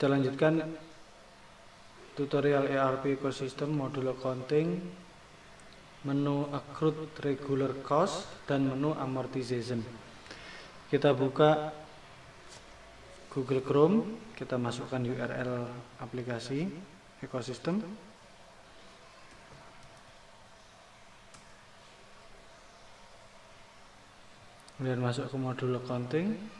Kita lanjutkan tutorial ERP Ecosystem Module Accounting, menu Accrued Regular Cost dan menu Amortization. Kita buka Google Chrome, kita masukkan URL aplikasi Ecosystem. Kemudian masuk ke modul accounting.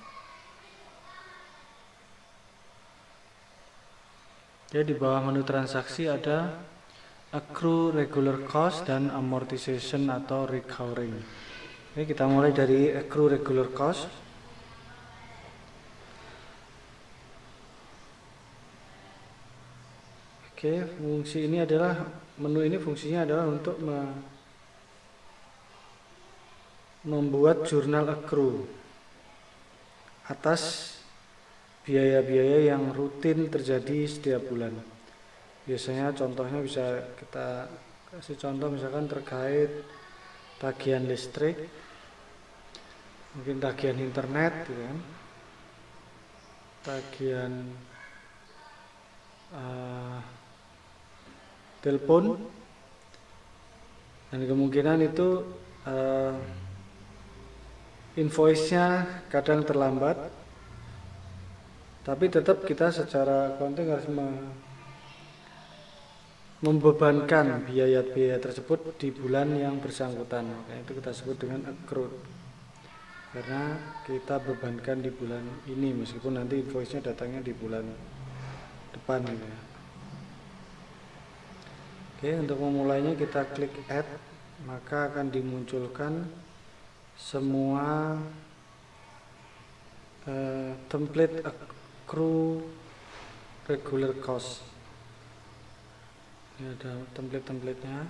Jadi di bawah menu transaksi ada accrue regular cost dan amortization atau recurring. Oke, kita mulai dari accrue regular cost. Oke, fungsi ini adalah menu ini fungsinya adalah untuk membuat jurnal accrue atas biaya-biaya yang rutin terjadi setiap bulan. Biasanya contohnya bisa kita kasih contoh misalkan terkait tagihan listrik, mungkin tagihan internet, gitu kan, tagihan telepon, dan kemungkinan itu invoice-nya kadang terlambat, tapi tetap kita secara accounting harus membebankan biaya-biaya tersebut di bulan yang bersangkutan. Maka itu kita sebut dengan accrued, karena kita bebankan di bulan ini meskipun nanti invoice-nya datangnya di bulan depan gitu ya. Oke, untuk memulainya kita klik add, maka akan dimunculkan semua template accrue regular cost. Ini ada template-templatenya.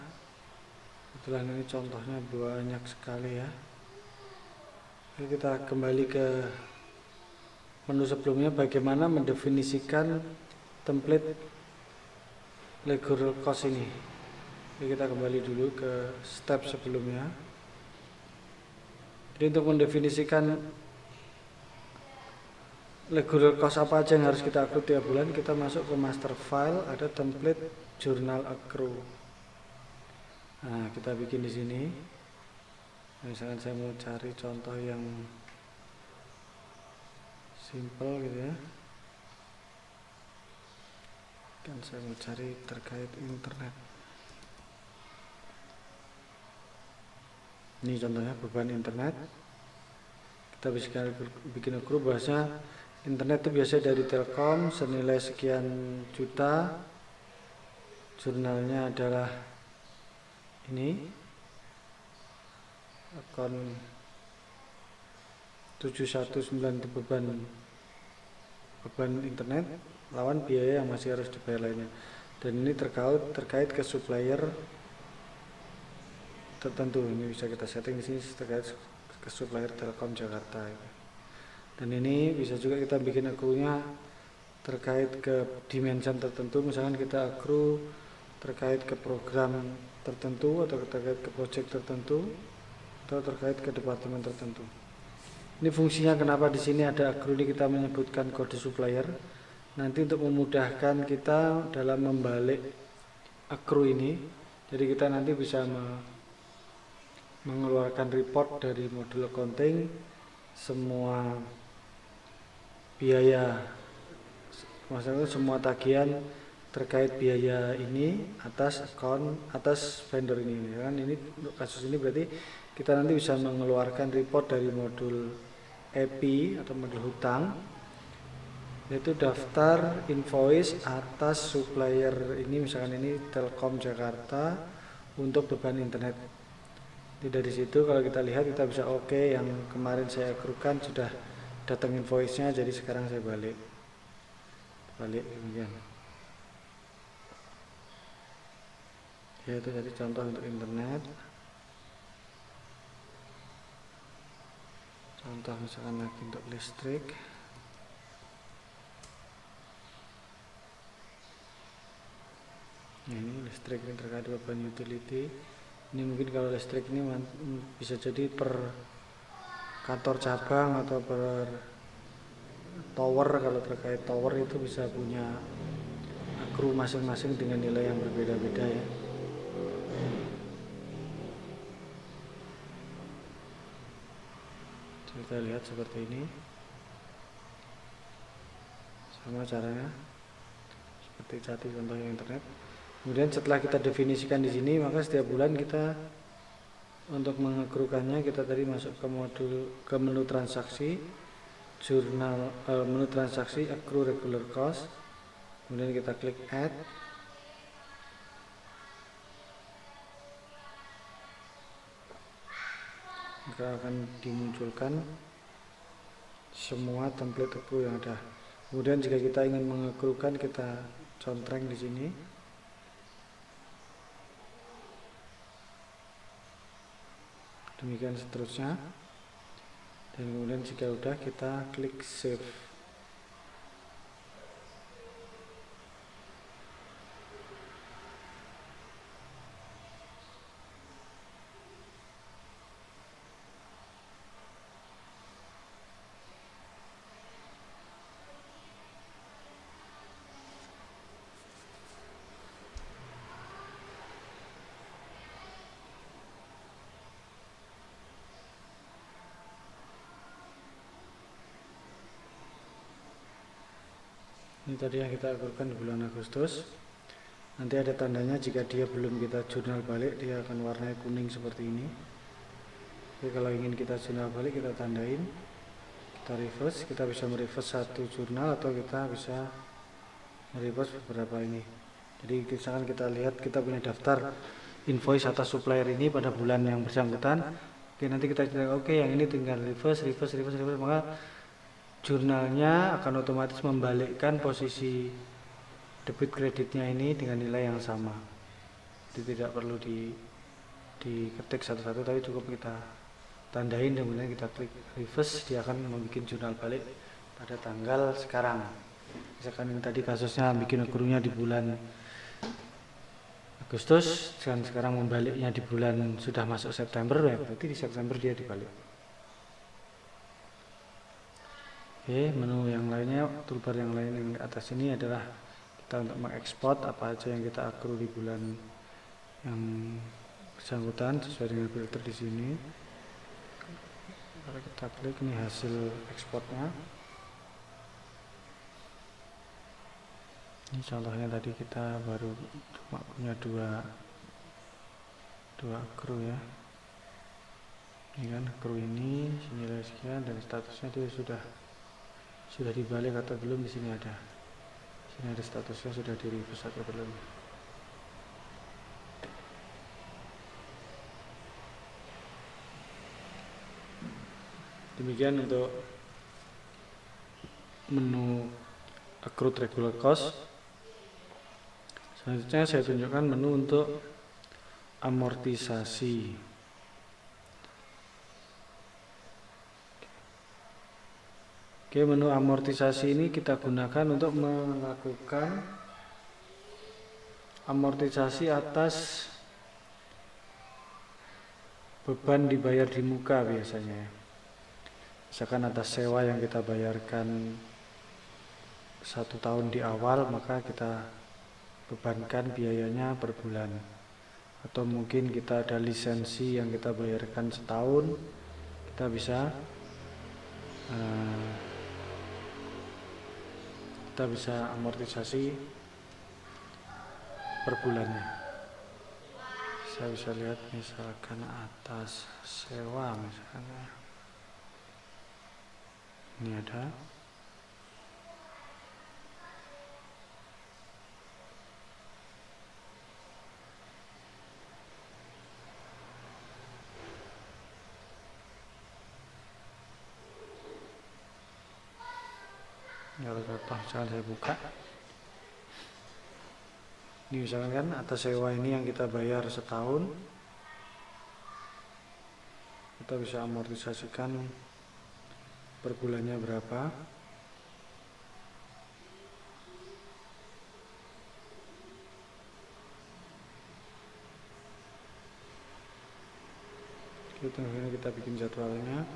Kebetulan ini contohnya banyak sekali ya. Oke, kita kembali ke menu sebelumnya, bagaimana mendefinisikan template regular cost ini. Jadi kita kembali dulu ke step sebelumnya. Jadi untuk mendefinisikan regular cost apa aja yang harus kita accrue tiap bulan, kita masuk ke master file, ada template journal accrue. Nah, kita bikin di sini. Misalkan saya mau cari contoh yang simple gitu ya. Kan saya mau cari terkait internet. Ini contohnya beban internet. Kita bisa bikin accrue bahasa internet itu biasanya dari Telkom senilai sekian juta. Jurnalnya adalah ini, akun 719 itu beban internet lawan biaya yang masih harus dibayar lainnya. Dan ini terkait ke supplier tertentu. Ini bisa kita setting di sini terkait ke supplier Telkom Jakarta. Dan ini bisa juga kita bikin accrue-nya terkait ke dimension tertentu. Misalkan kita accrue terkait ke program tertentu atau terkait ke project tertentu atau terkait ke departemen tertentu. Ini fungsinya kenapa di sini ada accrue ini kita menyebutkan kode supplier. Nanti untuk memudahkan kita dalam membalik accrue ini, jadi kita nanti bisa mengeluarkan report dari modul accounting semua biaya, maksudnya semua tagihan terkait biaya ini atas vendor ini kan. Ini untuk kasus ini berarti kita nanti bisa mengeluarkan report dari modul EP atau modul hutang, yaitu daftar invoice atas supplier ini, misalkan ini Telkom Jakarta untuk beban internet. Jadi dari situ kalau kita lihat kita bisa oke, yang kemarin saya accruekan sudah datang invoice-nya, jadi sekarang saya balik demikian. Ya, itu jadi contoh untuk internet. Contoh misalkan lagi untuk listrik. Nah, ini listrik ini terkait beban utility. Ini mungkin kalau listrik ini bisa jadi per kantor cabang atau per tower, kalau terkait tower itu bisa punya kru masing-masing dengan nilai yang berbeda-beda ya. Kita lihat seperti ini, sama caranya seperti tadi contohnya internet. Kemudian setelah kita definisikan di sini, maka setiap bulan kita untuk mengakrukannya, kita tadi masuk ke menu transaksi, menu transaksi accrue regular cost, kemudian kita klik add. Maka akan dimunculkan semua template accrue yang ada. Kemudian jika kita ingin mengakrukan, kita contreng di sini. Demikian seterusnya. Dan kemudian jika udah, kita klik save. Ini tadi yang kita akurkan di bulan Agustus. Nanti ada tandanya jika dia belum kita jurnal balik, dia akan warnanya kuning seperti ini. Jadi kalau ingin kita jurnal balik, kita tandain, kita reverse. Kita bisa mereverse satu jurnal atau kita bisa mereverse beberapa ini. Jadi misalkan kita lihat kita punya daftar invoice atas supplier ini pada bulan yang bersangkutan. Oke, nanti kita oke, yang ini tinggal reverse, maka jurnalnya akan otomatis membalikkan posisi debit kreditnya ini dengan nilai yang sama. Jadi tidak perlu diketik satu-satu, tapi cukup kita tandain dan kemudian kita klik reverse, dia akan membuat jurnal balik pada tanggal sekarang. Misalkan ini tadi kasusnya bikin accrue-nya di bulan Agustus, dan sekarang membaliknya di bulan sudah masuk September, ya berarti di September dia dibalik. Oke, menu yang lainnya, toolbar yang lain yang atas ini adalah kita untuk mengekspor apa aja yang kita accrue di bulan yang bersangkutan sesuai dengan filter di sini. Kalau kita klik, ini hasil ekspornya. Ini contohnya tadi kita baru cuma punya dua accrue ya. Ini kan accrue ini nilai sekian dan statusnya dia sudah dibalik atau belum, di sini ada. Sini ada statusnya sudah di reverse atau belum. Demikian untuk menu accrued regular cost. Selanjutnya saya tunjukkan menu untuk amortisasi. Oke, menu amortisasi ini kita gunakan untuk melakukan amortisasi atas beban dibayar di muka biasanya. Misalkan atas sewa yang kita bayarkan 1 tahun di awal, maka kita bebankan biayanya per bulan. Atau mungkin kita ada lisensi yang kita bayarkan setahun, kita bisa amortisasi per bulannya. Saya bisa lihat misalkan atas sewa, misalnya ini ada. Kalau contoh misalkan saya buka, ini misalkan kan atas sewa ini yang kita bayar setahun, kita bisa amortisasikan per bulannya berapa. Kita bikin jadwalnya.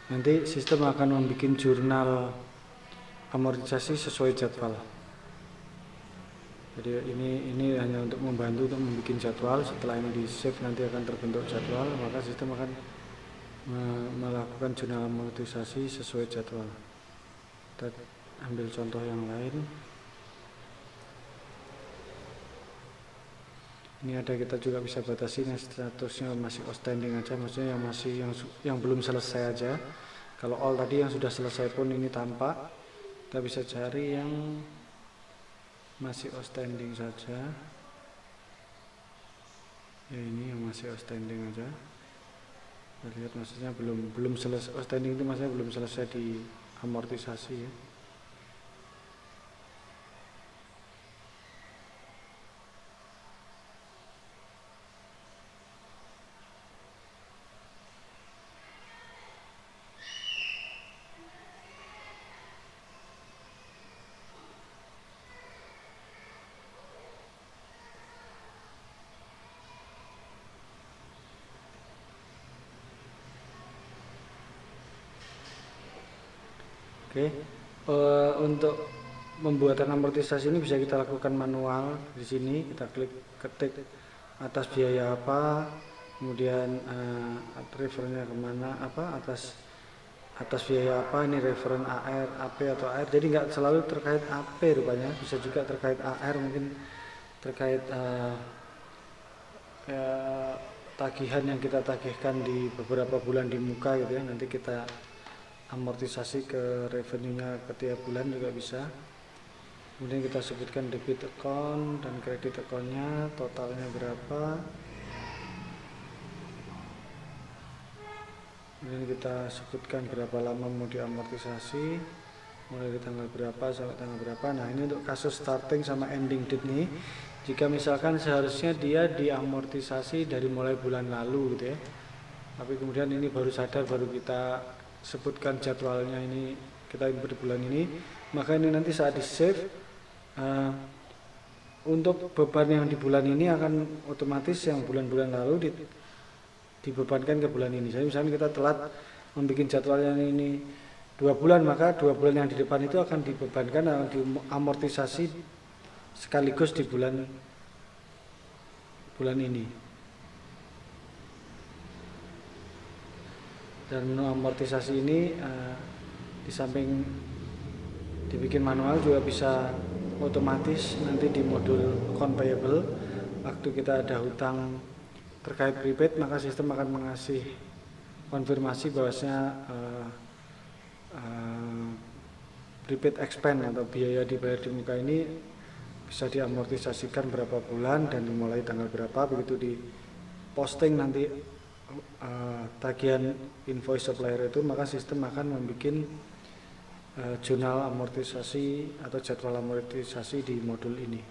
Nanti sistem akan membuat jurnal amortisasi sesuai jadwal. Jadi ini hanya untuk membantu untuk membuat jadwal. Setelah ini di save nanti akan terbentuk jadwal, maka sistem akan melakukan jurnal amortisasi sesuai jadwal. Kita ambil contoh yang lain. Ini ada, kita juga bisa batasi yang statusnya masih outstanding aja, maksudnya yang masih yang belum selesai aja. Kalau all tadi yang sudah selesai pun ini tampak. Kita bisa cari yang masih outstanding saja. Ya ini yang masih outstanding aja. Kita lihat maksudnya belum selesai outstanding itu, maksudnya belum selesai di amortisasi ya. Oke, untuk pembuatan amortisasi ini bisa kita lakukan manual. Di sini kita ketik atas biaya apa, kemudian referennya kemana, atas biaya apa, ini referen AR, AP atau AR. Jadi nggak selalu terkait AP rupanya, bisa juga terkait AR, mungkin terkait tagihan yang kita tagihkan di beberapa bulan di muka gitu ya. Nanti kita amortisasi ke revenue-nya ke tiap bulan juga bisa. Kemudian kita sebutkan debit account dan kredit account-nya, totalnya berapa. Kemudian kita sebutkan berapa lama mau diamortisasi, mulai dari tanggal berapa sampai tanggal berapa. Nah ini untuk kasus starting sama ending date nih. Jika misalkan seharusnya dia diamortisasi dari mulai bulan lalu gitu ya, tapi kemudian ini baru sadar, baru kita sebutkan jadwalnya, ini kita input di bulan ini, maka ini nanti saat di save untuk beban yang di bulan ini akan otomatis yang bulan-bulan lalu dibebankan ke bulan ini. Jadi misalnya kita telat membuat jadwalnya ini 2 bulan, maka 2 bulan yang di depan itu akan dibebankan, akan diamortisasi sekaligus di bulan ini. Dan menu amortisasi ini di samping dibikin manual juga bisa otomatis nanti di modul account payable. Waktu kita ada hutang terkait prepaid, maka sistem akan mengasih konfirmasi bahwasanya prepaid expense atau biaya dibayar di muka ini bisa diamortisasikan berapa bulan dan dimulai tanggal berapa. Begitu di posting nanti tagihan invoice supplier itu, maka sistem akan membuat jurnal amortisasi atau jadwal amortisasi di modul ini.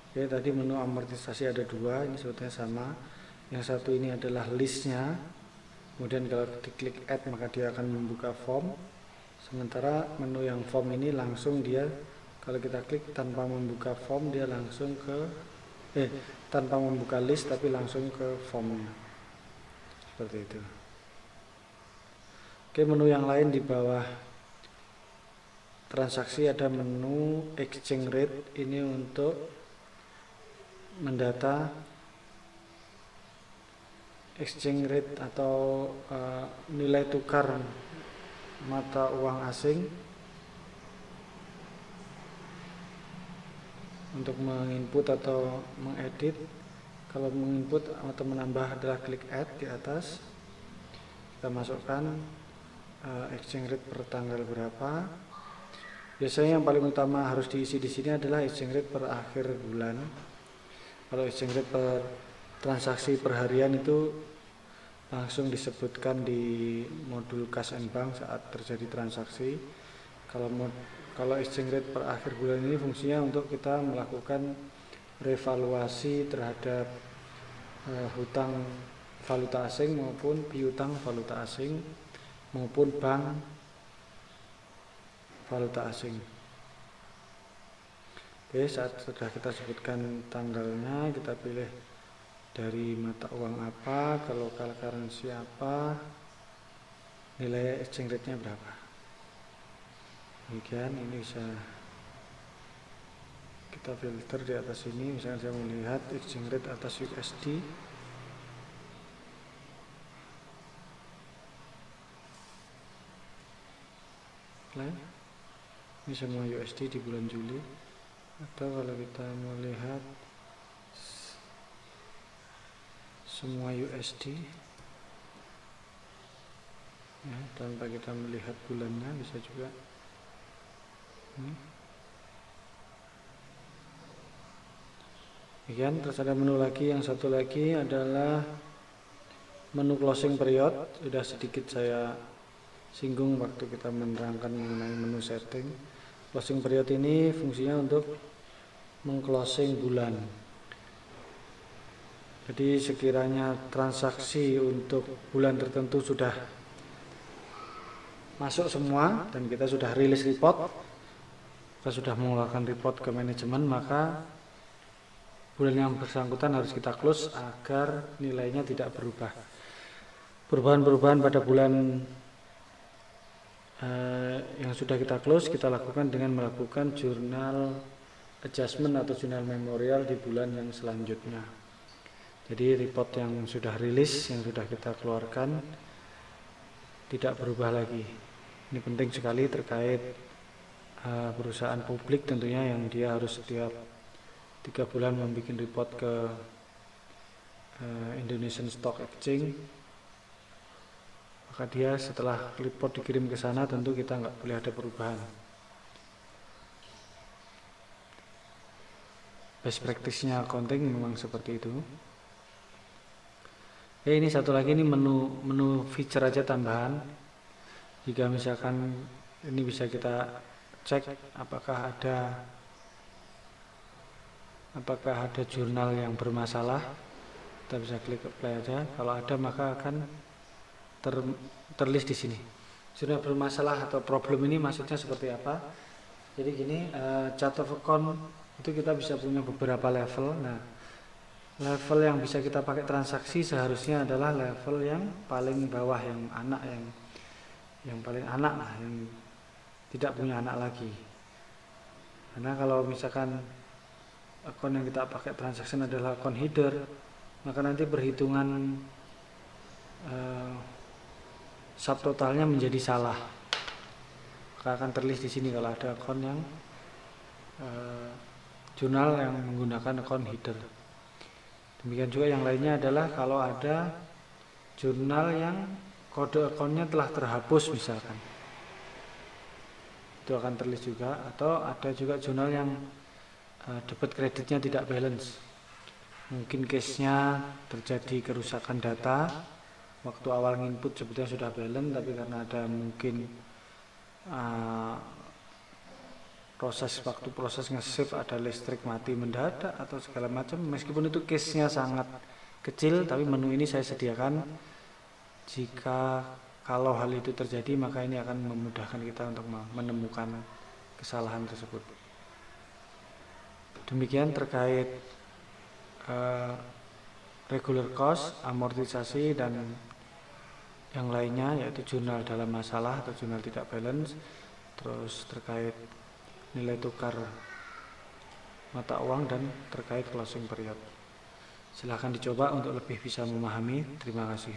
Oke, tadi menu amortisasi ada 2, ini sebetulnya sama. Yang satu ini adalah listnya, kemudian kalau diklik add maka dia akan membuka form. Sementara menu yang form ini langsung dia, kalau kita klik tanpa membuka form, dia langsung ke tanpa membuka list tapi langsung ke formnya, seperti itu. Oke, menu yang lain di bawah transaksi ada menu exchange rate. Ini untuk mendata exchange rate atau nilai tukar mata uang asing. Untuk menginput atau mengedit, kalau menginput atau menambah adalah klik add di atas. Kita masukkan exchange rate per tanggal berapa. Biasanya yang paling utama harus diisi di sini adalah exchange rate per akhir bulan. Kalau exchange rate per transaksi per harian itu langsung disebutkan di modul cash and bank saat terjadi transaksi. Kalau exchange rate per akhir bulan ini fungsinya untuk kita melakukan revaluasi terhadap hutang valuta asing maupun piutang valuta asing maupun bank valuta asing. Oke, saat sudah kita sebutkan tanggalnya, kita pilih dari mata uang apa ke local currency apa, nilai exchange rate-nya berapa. Demikian, ini bisa kita filter di atas ini. Misalnya saya melihat exchange rate atas USD. Ini semua USD di bulan Juli. Atau kalau kita melihat semua USD ya, tanpa kita melihat bulannya bisa juga. Demikian. Terus ada menu lagi, yang satu lagi adalah menu closing period. Sudah sedikit saya singgung waktu kita menerangkan mengenai menu setting. Closing period ini fungsinya untuk mengclosing bulan. Jadi sekiranya transaksi untuk bulan tertentu sudah masuk semua dan kita sudah rilis report, kita sudah mengeluarkan report ke manajemen, maka bulan yang bersangkutan harus kita close agar nilainya tidak berubah. Perubahan-perubahan pada bulan yang sudah kita close kita lakukan dengan melakukan journal adjustment atau journal memorial di bulan yang selanjutnya. Jadi report yang sudah rilis, yang sudah kita keluarkan tidak berubah lagi. Ini penting sekali terkait perusahaan publik tentunya, yang dia harus setiap 3 bulan membuat report ke Indonesian Stock Exchange. Maka dia setelah report dikirim ke sana tentu kita nggak boleh ada perubahan. Best practice-nya accounting memang seperti itu. Ini satu lagi, ini menu feature aja tambahan. Jika misalkan ini bisa kita cek apakah ada jurnal yang bermasalah, kita bisa klik apply aja. Kalau ada maka akan terlist di sini. Jurnal bermasalah atau problem ini maksudnya seperti apa? Jadi gini, chart of account itu kita bisa punya beberapa level. Nah, level yang bisa kita pakai transaksi seharusnya adalah level yang paling bawah, yang anak, yang paling anak lah, yang tidak punya anak lagi. Karena kalau misalkan akun yang kita pakai transaksi adalah akun header, maka nanti perhitungan subtotalnya menjadi salah. Maka akan terlist di sini kalau ada akun yang jurnal yang menggunakan akun header. Demikian juga yang lainnya adalah kalau ada jurnal yang kode akunnya telah terhapus misalkan, itu akan terlist juga. Atau ada juga jurnal yang debit kreditnya tidak balance. Mungkin case-nya terjadi kerusakan data. Waktu awal input sebetulnya sudah balance, tapi karena ada mungkin proses nge-save ada listrik mati mendadak atau segala macam. Meskipun itu case-nya sangat kecil, tapi menu ini saya sediakan. Jika kalau hal itu terjadi, maka ini akan memudahkan kita untuk menemukan kesalahan tersebut. Demikian terkait regular cost, amortisasi, dan yang lainnya, yaitu jurnal dalam masalah atau jurnal tidak balance. Terus terkait nilai tukar mata uang dan terkait closing period. Silahkan dicoba untuk lebih bisa memahami. Terima kasih.